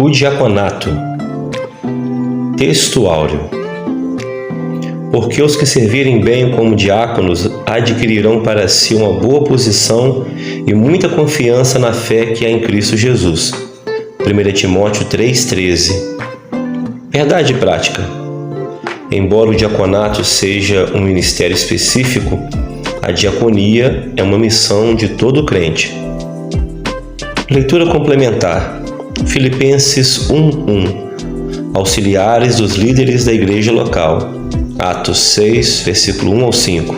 O diaconato. Texto áureo. Porque os que servirem bem como diáconos adquirirão para si uma boa posição e muita confiança na fé que há em Cristo Jesus. 1 Timóteo 3,13. Verdade prática. Embora o diaconato seja um ministério específico, a diaconia é uma missão de todo crente. Leitura complementar. Filipenses 1:1. Auxiliares dos líderes da igreja local. Atos 6, versículo 1 ao 5.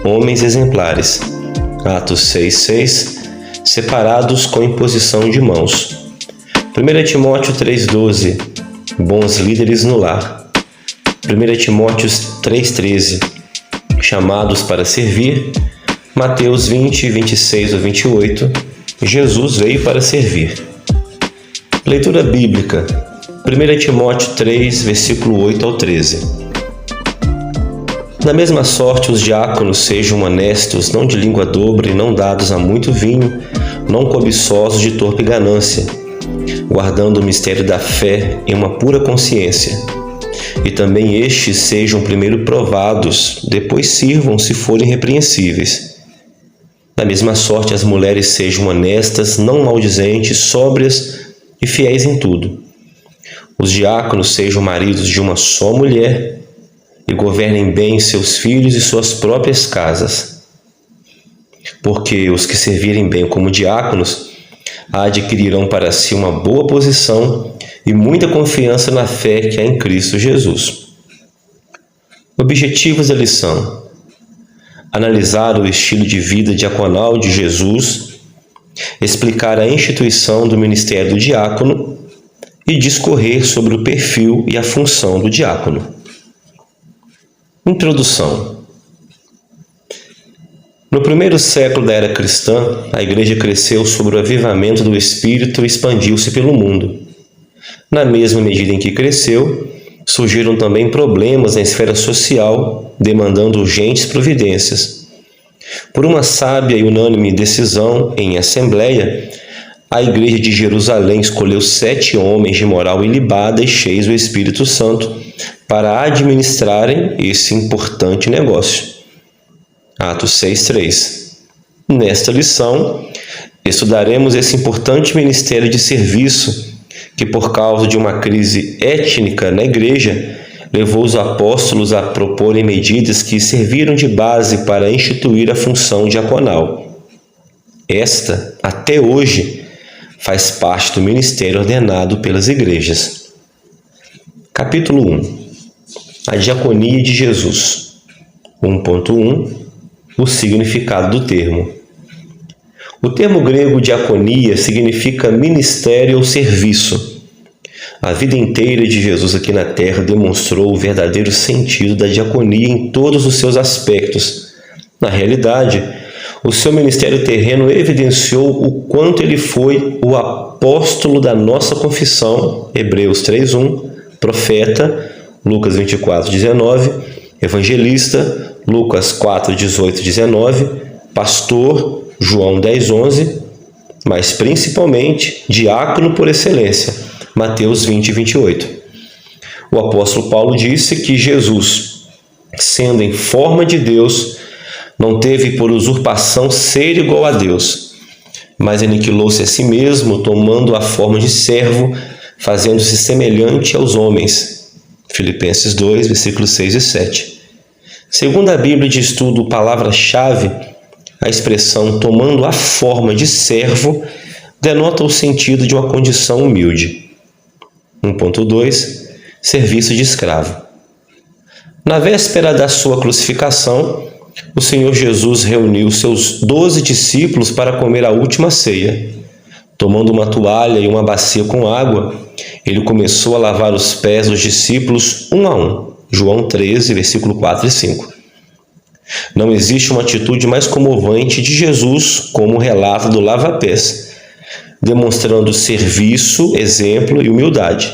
Homens exemplares. Atos 6:6. Separados com imposição de mãos. 1 Timóteo 3:12. Bons líderes no lar. 1 Timóteo 3:13. Chamados para servir. Mateus 20, 26 ao 28. Jesus veio para servir. Leitura bíblica. 1 Timóteo 3, versículo 8 ao 13. Da mesma sorte, os diáconos sejam honestos, não de língua dobra e não dados a muito vinho, não cobiçosos de torpe ganância, guardando o mistério da fé em uma pura consciência. E também estes sejam primeiro provados, depois sirvam se forem repreensíveis. Da mesma sorte, as mulheres sejam honestas, não maldizentes, sóbrias e fiéis em tudo. Os diáconos sejam maridos de uma só mulher e governem bem seus filhos e suas próprias casas. Porque os que servirem bem como diáconos adquirirão para si uma boa posição e muita confiança na fé que há em Cristo Jesus. Objetivos da lição: analisar o estilo de vida diaconal de Jesus, explicar a instituição do ministério do diácono e discorrer sobre o perfil e a função do diácono. Introdução. No primeiro século da era cristã, a Igreja cresceu sob o avivamento do Espírito e expandiu-se pelo mundo. Na mesma medida em que cresceu, surgiram também problemas na esfera social, demandando urgentes providências. Por uma sábia e unânime decisão em assembleia, a Igreja de Jerusalém escolheu 7 homens de moral ilibada e cheios do Espírito Santo para administrarem esse importante negócio. Atos 6:3. Nesta lição, estudaremos esse importante ministério de serviço que, por causa de uma crise étnica na Igreja, levou os apóstolos a proporem medidas que serviram de base para instituir a função diaconal. Esta, até hoje, faz parte do ministério ordenado pelas igrejas. Capítulo 1. A diaconia de Jesus. 1.1. O significado do termo. O termo grego diaconia significa ministério ou serviço. A vida inteira de Jesus aqui na terra demonstrou o verdadeiro sentido da diaconia em todos os seus aspectos. Na realidade, o seu ministério terreno evidenciou o quanto ele foi o apóstolo da nossa confissão, Hebreus 3:1, profeta, Lucas 24:19, evangelista, Lucas 4:18-19, pastor, João 10:11, mas principalmente diácono por excelência, Mateus 20:28. O apóstolo Paulo disse que Jesus, sendo em forma de Deus, não teve por usurpação ser igual a Deus, mas aniquilou-se a si mesmo, tomando a forma de servo, fazendo-se semelhante aos homens. Filipenses 2, versículos 6 e 7. Segundo a Bíblia de Estudo Palavra-Chave, a expressão tomando a forma de servo denota o sentido de uma condição humilde. 1.2. Serviço de escravo. Na véspera da sua crucificação, o Senhor Jesus reuniu seus 12 discípulos para comer a última ceia. Tomando uma toalha e uma bacia com água, ele começou a lavar os pés dos discípulos um a um. João 13, versículo 4 e 5. Não existe uma atitude mais comovente de Jesus como o relato do lava-pés, demonstrando serviço, exemplo e humildade.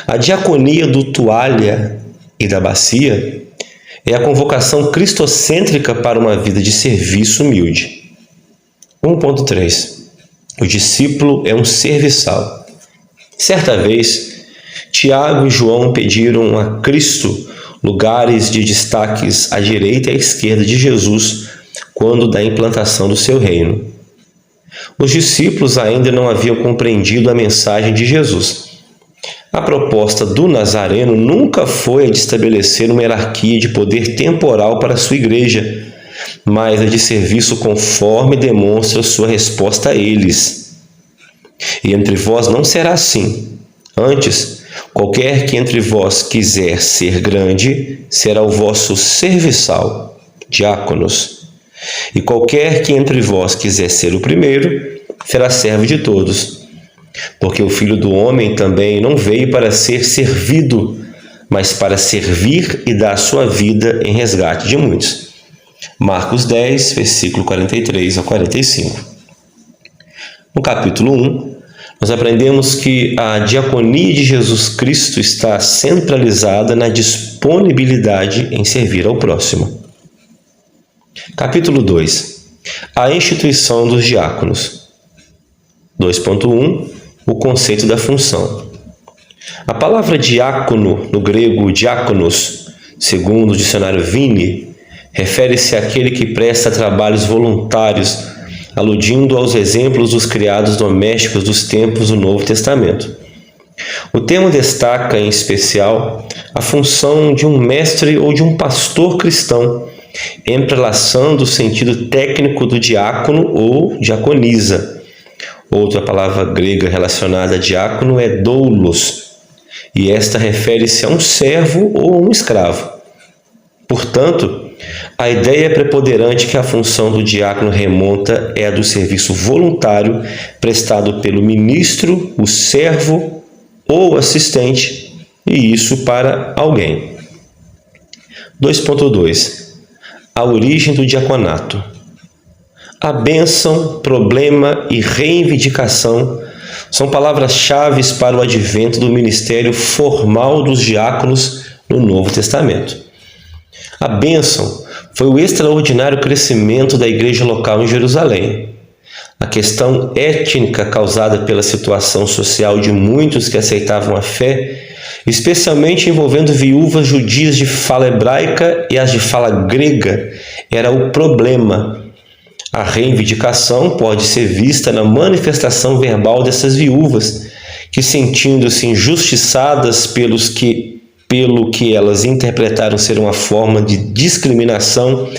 A diaconia do toalha e da bacia é a convocação cristocêntrica para uma vida de serviço humilde. 1.3. O discípulo é um serviçal. Certa vez, Tiago e João pediram a Cristo lugares de destaques à direita e à esquerda de Jesus quando da implantação do seu reino. Os discípulos ainda não haviam compreendido a mensagem de Jesus. A proposta do Nazareno nunca foi a de estabelecer uma hierarquia de poder temporal para a sua igreja, mas a de serviço conforme demonstra sua resposta a eles. E entre vós não será assim. Antes, qualquer que entre vós quiser ser grande, será o vosso serviçal, diáconos. E qualquer que entre vós quiser ser o primeiro, será servo de todos. Porque o Filho do Homem também não veio para ser servido, mas para servir e dar sua vida em resgate de muitos. Marcos 10, versículo 43 a 45. No capítulo 1, nós aprendemos que a diaconia de Jesus Cristo está centralizada na disponibilidade em servir ao próximo. Capítulo 2. A instituição dos diáconos. 2.1. O conceito da função. A palavra diácono, no grego diáconos, segundo o dicionário Vini, refere-se àquele que presta trabalhos voluntários, aludindo aos exemplos dos criados domésticos dos tempos do Novo Testamento. O termo destaca, em especial, a função de um mestre ou de um pastor cristão, entrelaçando o sentido técnico do diácono ou diaconisa. Outra palavra grega relacionada a diácono é doulos, e esta refere-se a um servo ou a um escravo. Portanto, a ideia preponderante que a função do diácono remonta é a do serviço voluntário prestado pelo ministro, o servo ou assistente, e isso para alguém. 2.2. A origem do diaconato. A bênção, problema e reivindicação são palavras-chave para o advento do ministério formal dos diáconos no Novo Testamento. A bênção foi o extraordinário crescimento da igreja local em Jerusalém. A questão étnica causada pela situação social de muitos que aceitavam a fé, especialmente envolvendo viúvas judias de fala hebraica e as de fala grega, era o problema. A reivindicação pode ser vista na manifestação verbal dessas viúvas, que, sentindo-se injustiçadas pelo que elas interpretaram ser uma forma de discriminação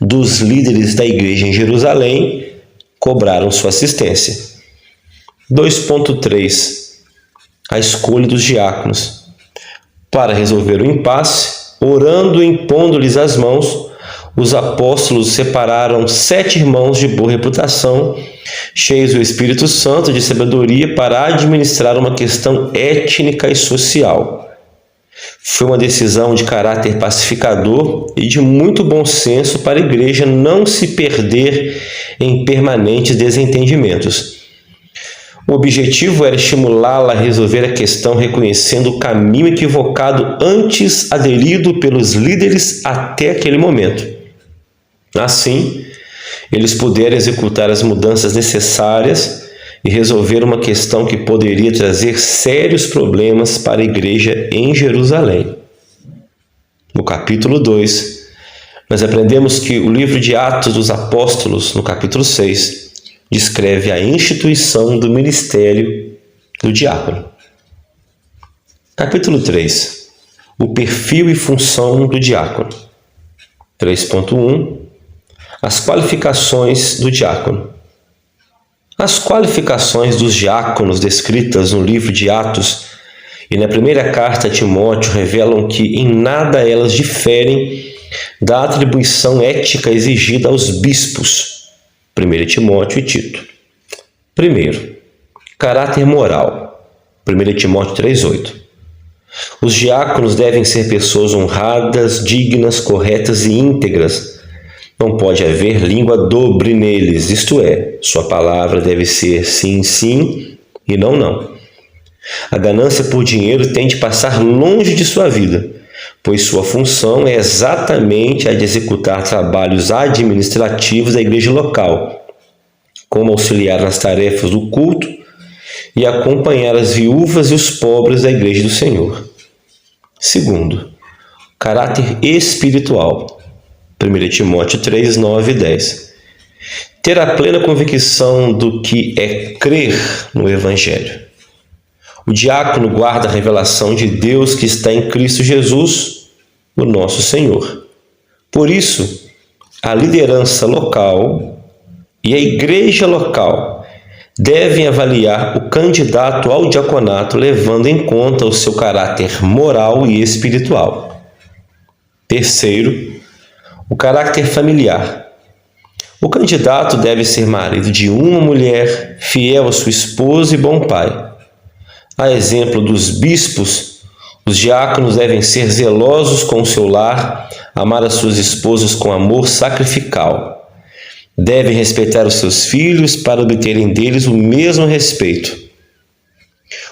dos líderes da igreja em Jerusalém, cobraram sua assistência. 2.3. A escolha dos diáconos. Para resolver o impasse, orando e impondo-lhes as mãos, os apóstolos separaram 7 irmãos de boa reputação, cheios do Espírito Santo de sabedoria, para administrar uma questão étnica e social. Foi uma decisão de caráter pacificador e de muito bom senso para a igreja não se perder em permanentes desentendimentos. O objetivo era estimulá-la a resolver a questão reconhecendo o caminho equivocado antes aderido pelos líderes até aquele momento. Assim, eles puderam executar as mudanças necessárias e resolver uma questão que poderia trazer sérios problemas para a igreja em Jerusalém. No capítulo 2, nós aprendemos que o livro de Atos dos Apóstolos, no capítulo 6, descreve a instituição do ministério do diácono. Capítulo 3. O perfil e função do diácono. 3.1. As qualificações do diácono. As qualificações dos diáconos descritas no livro de Atos e na primeira carta a Timóteo revelam que em nada elas diferem da atribuição ética exigida aos bispos, 1 Timóteo e Tito. Primeiro, caráter moral, 1 Timóteo 3,8. Os diáconos devem ser pessoas honradas, dignas, corretas e íntegras. Não pode haver língua dobre neles, isto é, sua palavra deve ser sim, sim e não, não. A ganância por dinheiro tem de passar longe de sua vida, pois sua função é exatamente a de executar trabalhos administrativos da igreja local, como auxiliar nas tarefas do culto e acompanhar as viúvas e os pobres da Igreja do Senhor. Segundo, caráter espiritual. 1 Timóteo 3, 9 e 10. Ter a plena convicção do que é crer no Evangelho. O diácono guarda a revelação de Deus que está em Cristo Jesus, o nosso Senhor. Por isso, a liderança local e a igreja local devem avaliar o candidato ao diaconato levando em conta o seu caráter moral e espiritual. Terceiro, o caráter familiar. O candidato deve ser marido de uma mulher, fiel à sua esposa e bom pai. A exemplo dos bispos, os diáconos devem ser zelosos com o seu lar, amar as suas esposas com amor sacrificial. Devem respeitar os seus filhos para obterem deles o mesmo respeito.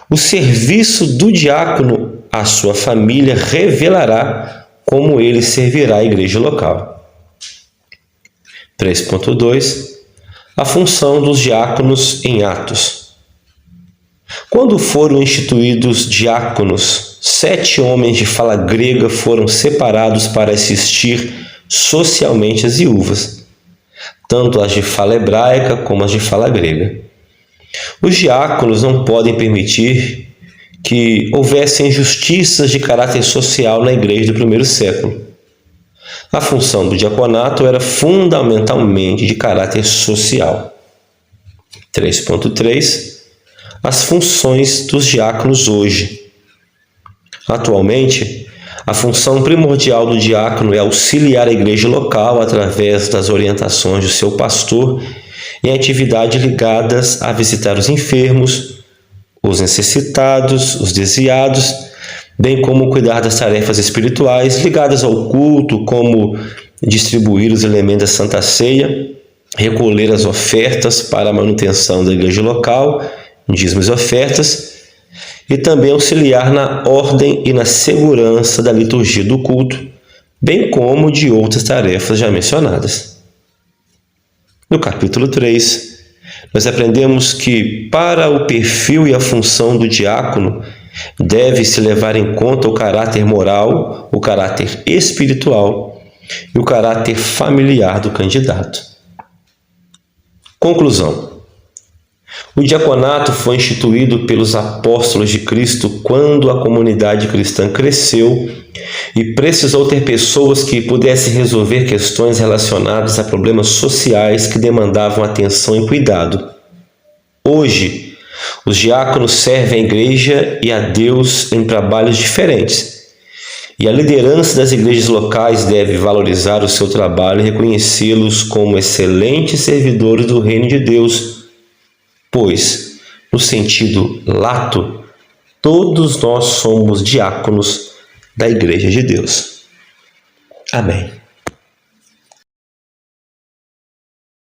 O serviço do diácono à sua família revelará como ele servirá a igreja local. 3.2 A função dos diáconos em Atos. Quando foram instituídos diáconos, 7 homens de fala grega foram separados para assistir socialmente as viúvas, tanto as de fala hebraica como as de fala grega. Os diáconos não podem permitir que houvesse injustiças de caráter social na igreja do primeiro século. A função do diaconato era fundamentalmente de caráter social. 3.3 As funções dos diáconos hoje. Atualmente, a função primordial do diácono é auxiliar a igreja local através das orientações do seu pastor em atividades ligadas a visitar os enfermos, os necessitados, os desviados, bem como cuidar das tarefas espirituais ligadas ao culto, como distribuir os elementos da Santa Ceia, recolher as ofertas para a manutenção da igreja local, dízimos e ofertas, e também auxiliar na ordem e na segurança da liturgia do culto, bem como de outras tarefas já mencionadas. No capítulo 3, nós aprendemos que, para o perfil e a função do diácono, deve-se levar em conta o caráter moral, o caráter espiritual e o caráter familiar do candidato. Conclusão. O diaconato foi instituído pelos apóstolos de Cristo quando a comunidade cristã cresceu e precisou ter pessoas que pudessem resolver questões relacionadas a problemas sociais que demandavam atenção e cuidado. Hoje, os diáconos servem à igreja e a Deus em trabalhos diferentes, e a liderança das igrejas locais deve valorizar o seu trabalho e reconhecê-los como excelentes servidores do reino de Deus, pois, no sentido lato, todos nós somos diáconos da Igreja de Deus. Amém.